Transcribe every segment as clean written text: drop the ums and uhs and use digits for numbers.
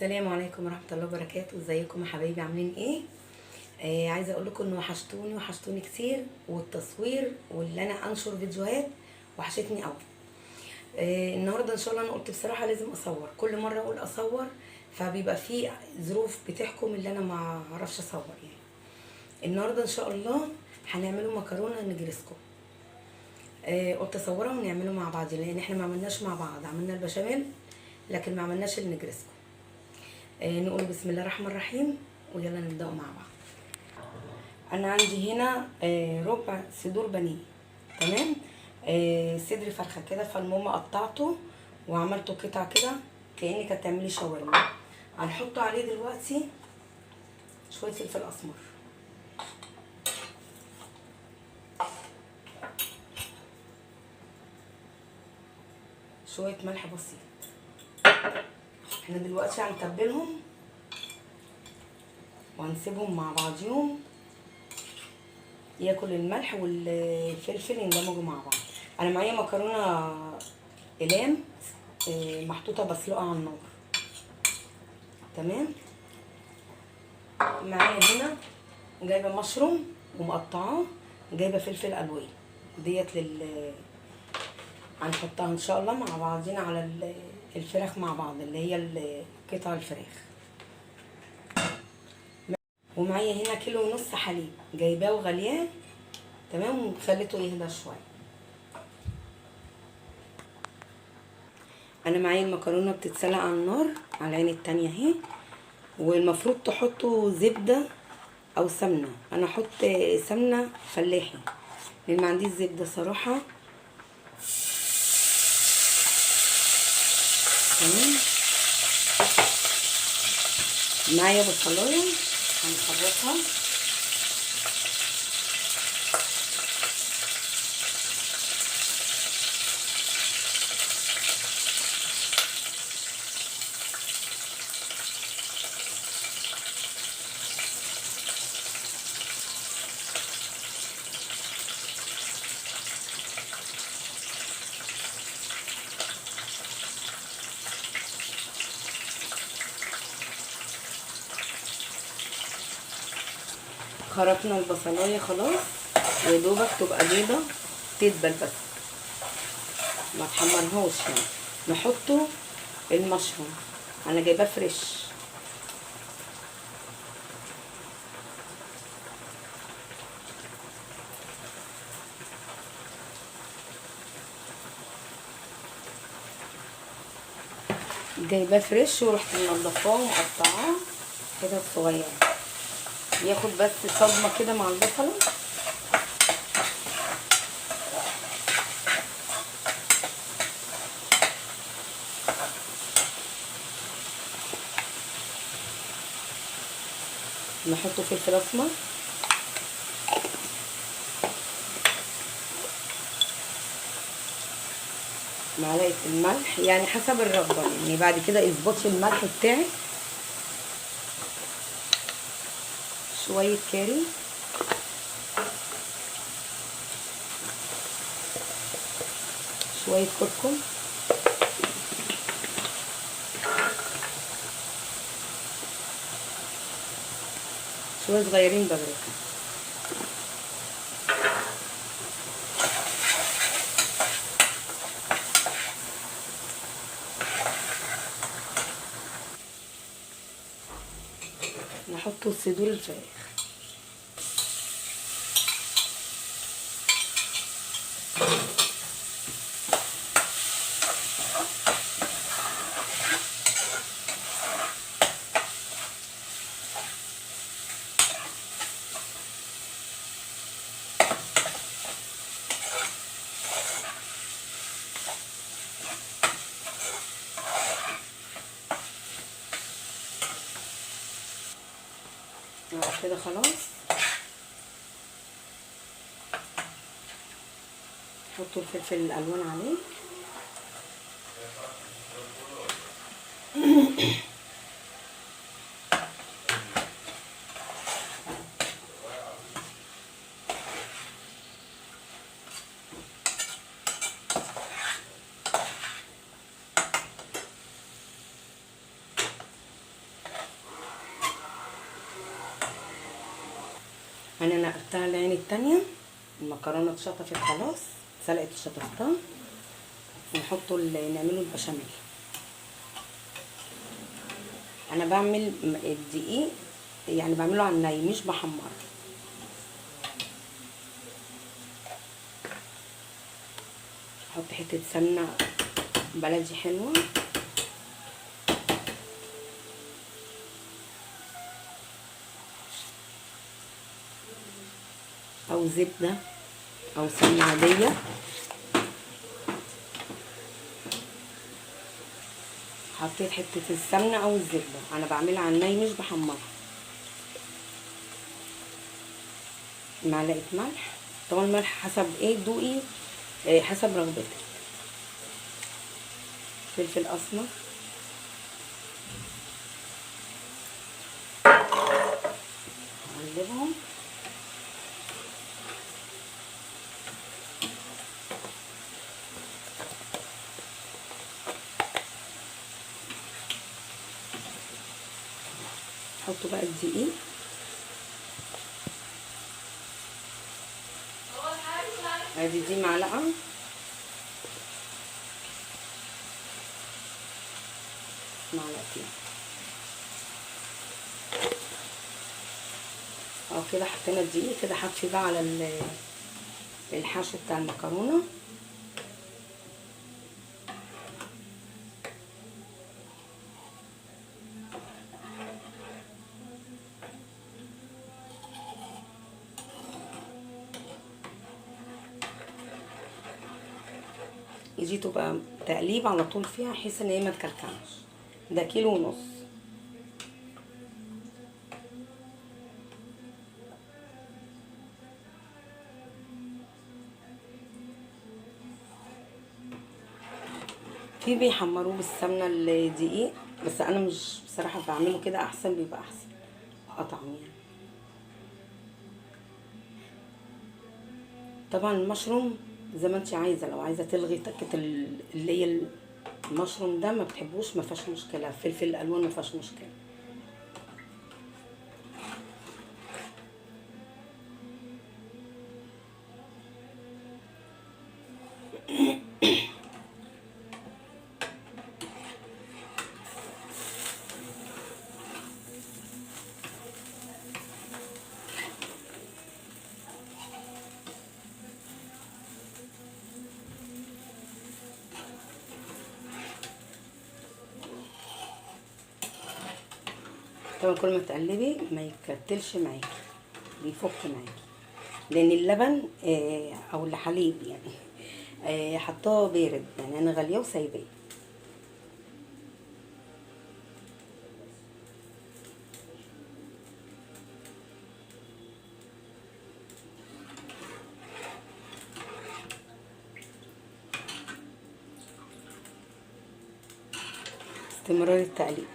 السلام عليكم ورحمة الله وبركاته. ازيكم يا حبايبي؟ عاملين ايه؟ عايزة اقول لكم ان وحشتوني كتير، والتصوير واللي انا انشر فيديوهات وحشتني قوي. النهارده ان شاء الله انا قلت بصراحة لازم اصور. كل مرة اقول اصور فبيبقى في ظروف بتحكم اللي انا ما اعرفش اصور يعني. النهارده ان شاء الله هنعمله مكرونة نجرسكو. قلت اصورها ونعمله مع بعض لان احنا ما عملناش مع بعض، عملنا البشاميل لكن ما عملناش النجرسكو. نقول بسم الله الرحمن الرحيم ويلا نبدأ مع بعض. انا عندي هنا ربع صدور بانيه، تمام. صدر فرخه كده، فالمهم قطعته وعملته قطع كده كأنك هتعملي شاورما. هنحط عليه دلوقتي شويه فلفل اسمر، شويه ملح بسيط. احنا دلوقتي هنتبلهم وهنسيبهم مع بعضيهم ياكل الملح والفلفل يندمجوا مع بعض. انا معايا مكرونه اقلام محطوطه بسلقها على النار، تمام. معايا هنا جايبه مشروم ومقطعاه، جايبه فلفل الوان ديت هنحطها ان شاء الله مع بعضينا على الفراخ مع بعض، اللي هي قطع الفراخ. ومعايا هنا كيلو ونص حليب جايباه وغلياه، تمام، وخليته يهدى شويه. انا معايا المكرونه بتتسلق على النار على العين التانية اهي، والمفروض تحطوا زبده او سمنه. انا احط سمنه فلاحي لان ما عنديش زبده صراحه، تمام. معايا بصلايه هنخرطها، خرطنا البصلايه خلاص، يا دوبك تبقى بيضه تدبل بس، ما تحمرهاش يعني. نحطه المشروم، انا جايباه فريش. جايباه فريش ورحت منضفاه ومقطعاه كده صغير، ياخد بس صدمه كده مع البصله. نحطه فلفل اسمر، معلقه الملح يعني حسب الرغبه، يعني بعد كده اظبطي الملح بتاعك. شويه كاري، شويه كركم، شويه صغيرين بابريكا. نحطه صدور الفراخ، كده خلاص. نحطوا الفلفل الالوان عليه، انا نقلتها العين التانية. المكرونه اتشطفت خلاص، اتسلقت وشطفتها. ونحطه نعمله البشاميل. انا بعمل الدقيق يعني بعمله على الني مش بحمره. احط حته سمنه بلدي حلوه. او زبده او سمنه عاديه. حطيت حته السمنه او الزبده، انا بعملها على الني مش بحمرها. معلقه ملح، طبعا الملح حسب ايه دوقي، حسب رغبتك. فلفل اسمر، اقلبهم. حطوا بقى الدقيق. ادي دي معلقه، معلقتين. اه كده حطينا الدقيق. كده هطفي بقى على الحشو بتاع المكرونه. يجي تبقى تقليب على طول فيها بحيث ان هي ما تكلكعش. ده 1.5 كيلو. في بيحمروه بالسمنه الدقيق، بس انا مش بصراحه بعمله كده، احسن بيبقى احسن اطعم يعني. طبعا المشروم زي ما انت عايزه، لو عايزه تلغي تكه اللي هي المشروم ده ما بتحبوش ما فيهاش مشكله. فلفل الالوان ما فيهاش مشكله. طبعا كل ما تقلبي ما يكتلش معاكي، بيفك معاكي، لان اللبن او الحليب يعني حطاه بارد، يعني انا غاليه وسايباه. استمرار التقليب.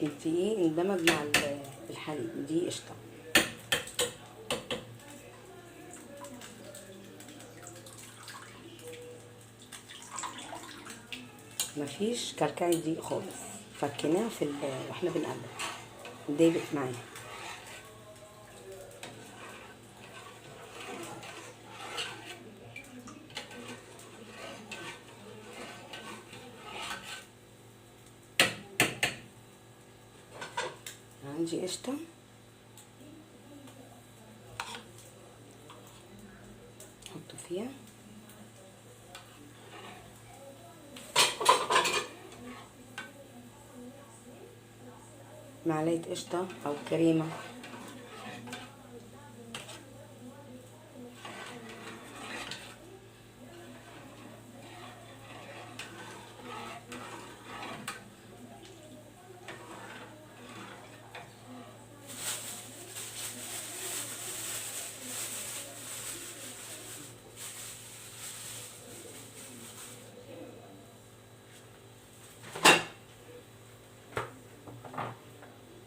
الدقيق اندمج مع الحليب، دي قشطه. مفيش كركعه دقيق خالص، فكيناها واحنا بنقلب دايبت معانا. عندي قشطه، احطه فيها. معلقه قشطه او كريمه.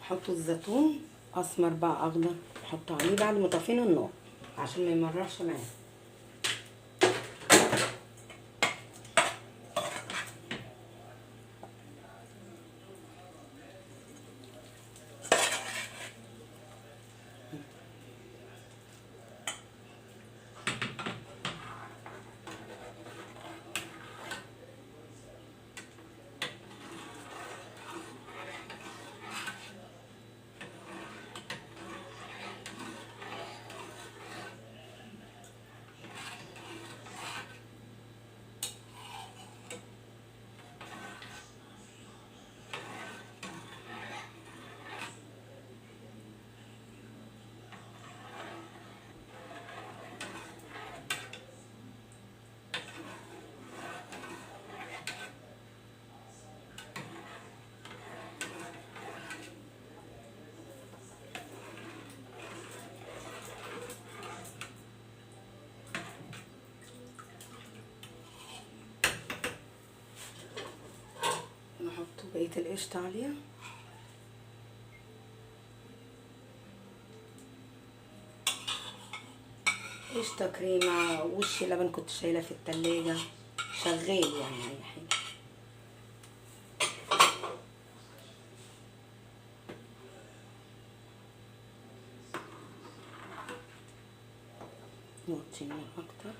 نحط الزيتون اسمر بقى اخضر، نحطه عليه بعد ما طفينا النار عشان ما يمررش معانا. نحط بقيه القشطه عليها. قشطه، كريمه، وش لبن كنت شايله في التلاجة، شغال يعني اي حاجه. نوطي النار اكتر.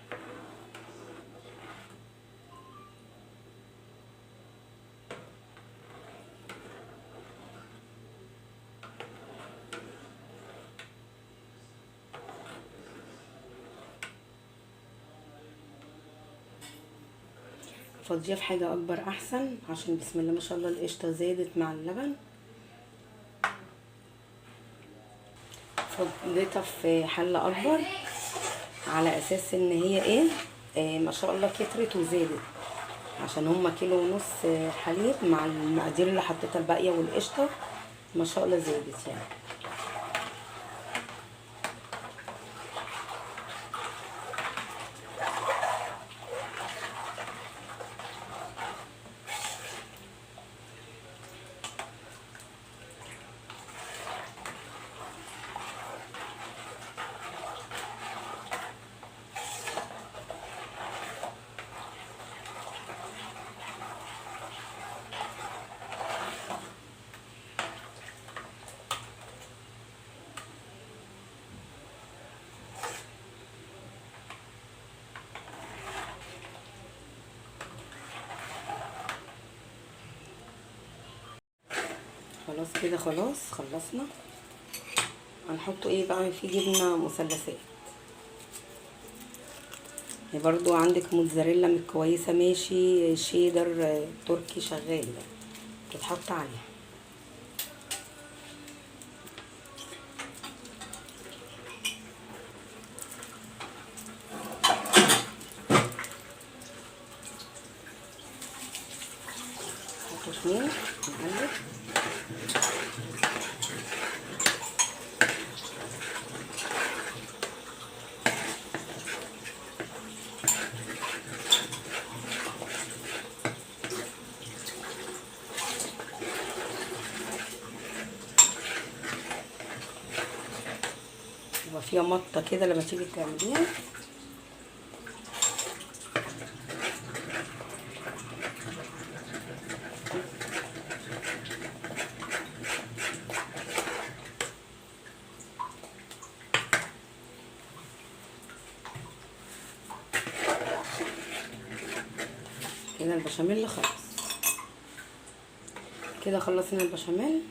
فاضيه في حاجه اكبر احسن، عشان بسم الله ما شاء الله القشطه زادت مع اللبن. فضيتها في حله اكبر على اساس ان هي ما شاء الله كترت وزادت، عشان هما 1.5 كيلو حليب مع المقادير اللي حطيتها الباقيه والقشطه ما شاء الله زادت يعني. خلاص كده، خلاص خلصنا. هنحطه بقى في جبنه مثلثات. برضو عندك موتزاريلا من كويسه ماشي، شيدر، تركي شغال يعني، تتحط عليها. نحط 2 نقلب. يبقى فيها مطه كده لما تيجي تعمليها. كده البشاميل خلاص. كده خلصنا البشاميل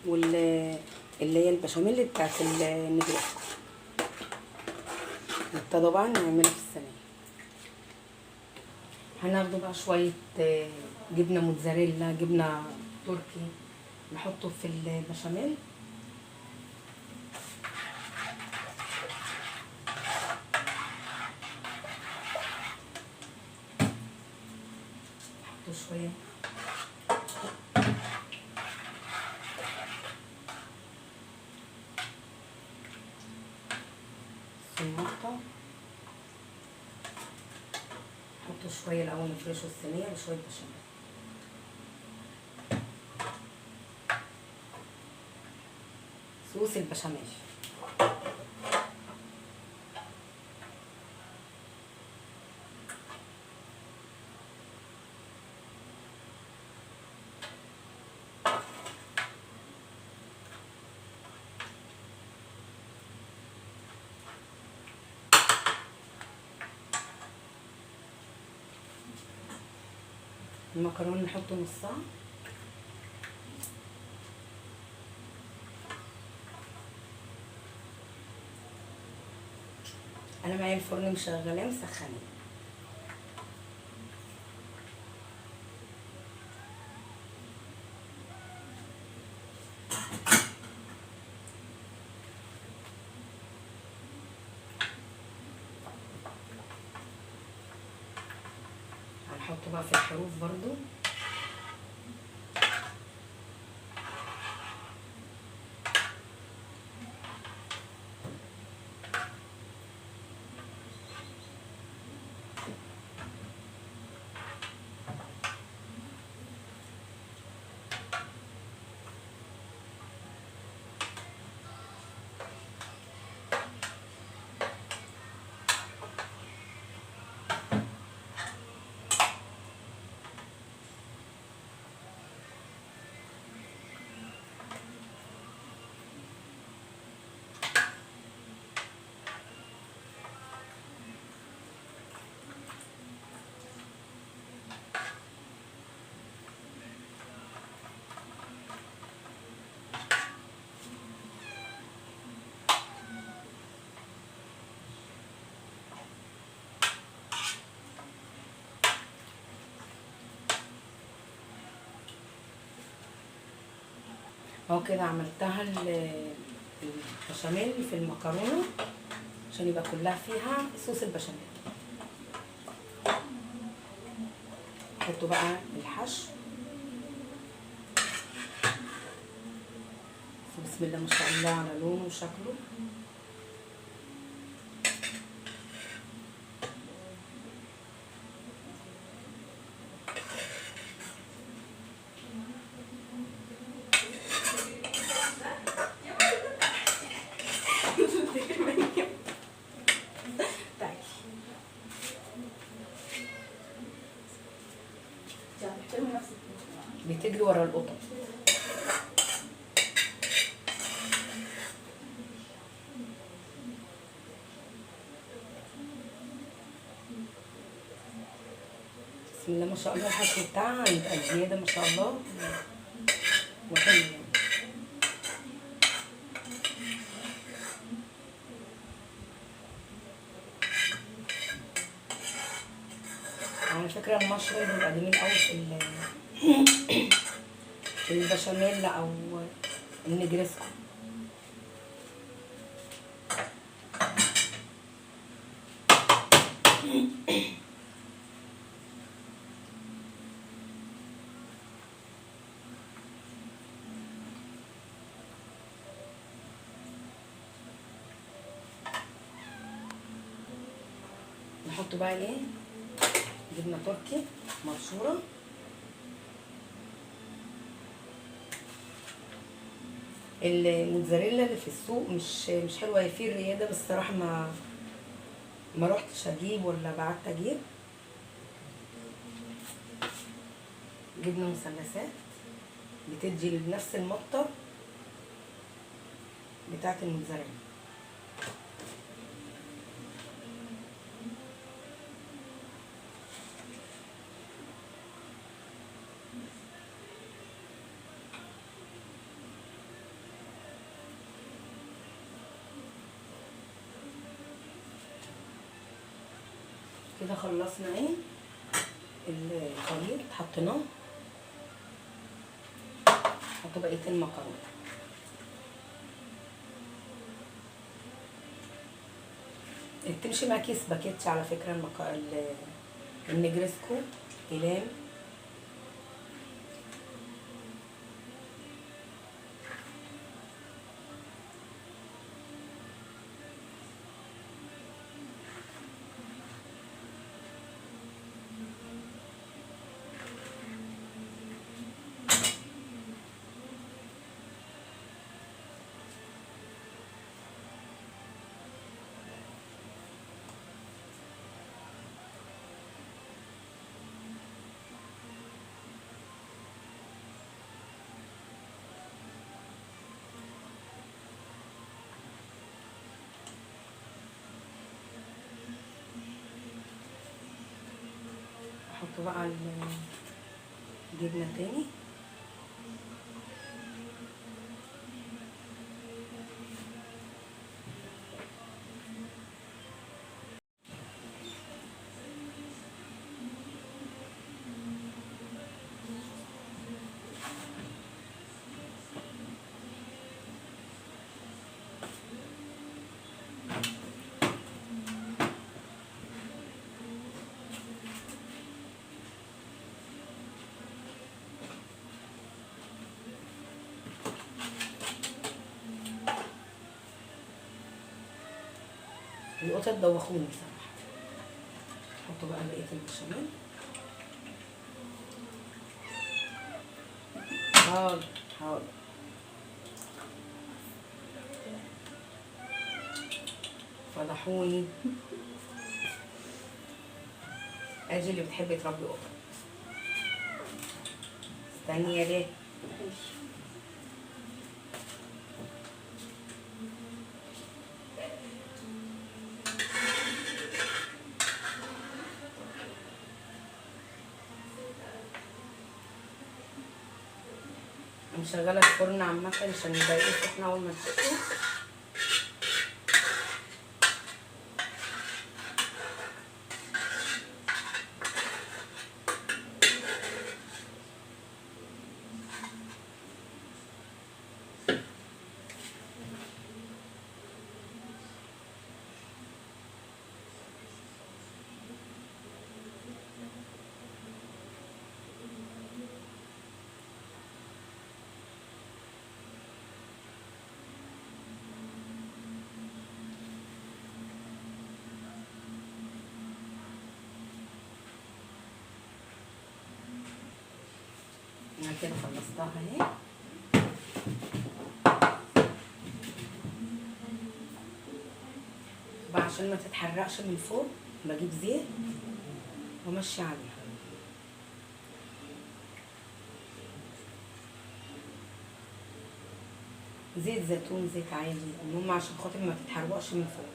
اللي هي البشاميل بتاعت النجريسكو. نبتدي بقى نعملها في الصينيه. هناخده بقى شويه جبنه موتزاريلا، جبنه تركي، نحطه في البشاميل. نحطه شويه السماطه، نحطه شويه الاول، نفرشه الصينيه بشويه بشاميل. صوص البشاميل. المكرونه نحط نصها. انا معايا الفرن مشغلاه مسخنه. هنحطه بقى في الحروف برضو. اهو كده عملتها البشاميل في المكرونه عشان يبقى كلها فيها صوص البشاميل. حطوا بقى الحشو. بسم الله ما شاء الله على لونه وشكله. بتجري ورا القطط. بسم الله ما شاء الله الحشو بتاعها هيبقى زياده ما شاء الله وحلو يعني. على فكره المشروم بيبقى جميل قوي في البشاميل او النجرسكو. نحط بقى ايه جبنه تركي مبشوره. الموتزاريلا اللي في السوق مش حلوه، هي فيه الرياده، بس الصراحه ما روحتش اجيب ولا بعت اجيب. جبنه مثلثات بتدي لنفس المطه بتاعه الموتزاريلا. كده خلصنا ايه الخليط، حطيناه. حطوا بقيه المكرونه. بتمشي معاكي سباكيتي على فكره النجرسكو اقلام. بقى الجبنة تاني. القطط دوخوني بصراحة. حطوا بقى بقية البشاميل. حاضر حاضر. فضحوني. اجي اللي بتحبي تربي قطط. استني يا ليه. مشغله الفرن عامه عشان يبقى ايه سخن اول ما تسخن. انا كده خلصتها اهي. بقى عشان ما تتحرقش من فوق بجيب زيت وامشي عليها. زيت زيتون، زيت عادي، المهم عشان خاطر ما تتحرقش من فوق.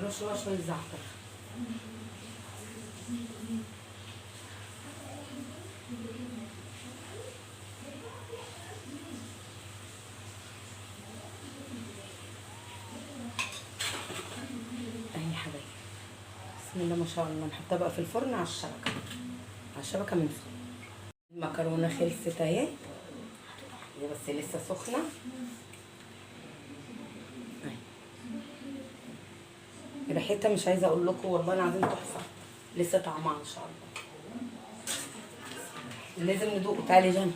نرش بقى شوية زعتر. اهي يا حبايبي، بسم الله ما شاء الله. نحطها بقى في الفرن على الشبكة، على الشبكة من فوق. المكرونة خلصت اهي، هي بس لسه سخنة. ريحتها مش عايزه اقول لكم والله العظيم تحفه. لسه طعمها ان شاء الله لازم ندوقه. تعالي جنى.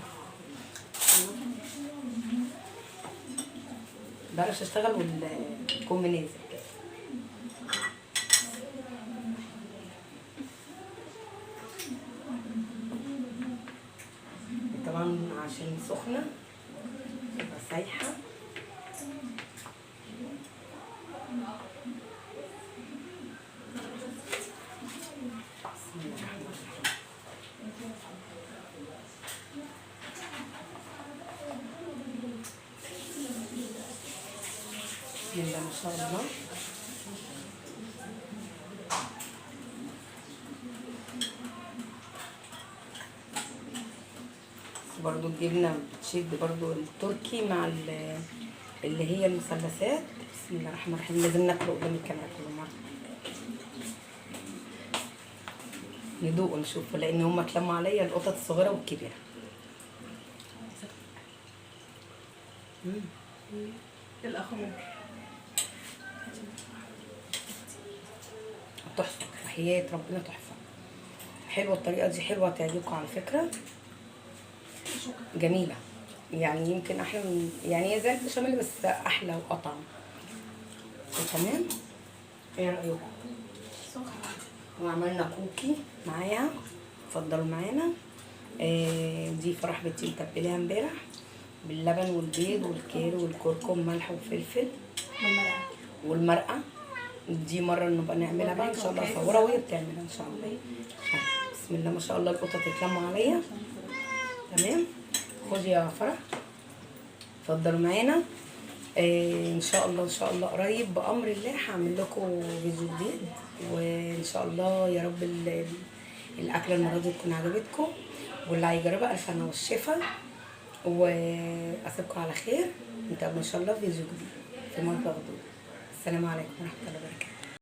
بعرفش اشتغل والكم نازل كده. طبعا عشان سخنه تبقى سايحه. بسم الله ما شاء الله. برضو الجبنه بتشد برضو التركي مع اللي هي المثلثات. بسم الله الرحمن الرحيم. لازم ناكله قدام الكاميرا كل مره، ندوق ونشوف، لان هم اتلموا عليا القطط الصغيره والكبيره. الاخوات تحفه، وحياة ربنا تحفه. حلوه الطريقه دي، حلوه هتعجبكم على فكره، جميله. يعني يمكن احلى من، يعني هي زي البشاميل بس احلى واطعم. تمام، ايه رايكم؟ وعملنا كوكي معاها، اتفضلوا معانا. دي فرح بنتي متبلاها امبارح باللبن والبيض والكيرو والكركم ملح وفلفل والمرقه. دي مره نبقى نعملها بقى ان شاء الله، اصورها وهي بتعملها ان شاء الله. بسم الله ما شاء الله، القطه تتلموا عليا. تمام، خدي يا فرح، اتفضلوا معانا. ان شاء الله ان شاء الله قريب بامر الله هعمل لكم فيديو جديد، وان شاء الله يا رب الاكله المره دي تكون عجبتكم، واللي هيجربها الف هنا والشفا. واسيبكم على خير، نتقابل ان شاء الله في فيديو جديد في مطبخ دود. السلام عليكم ورحمه الله وبركاته.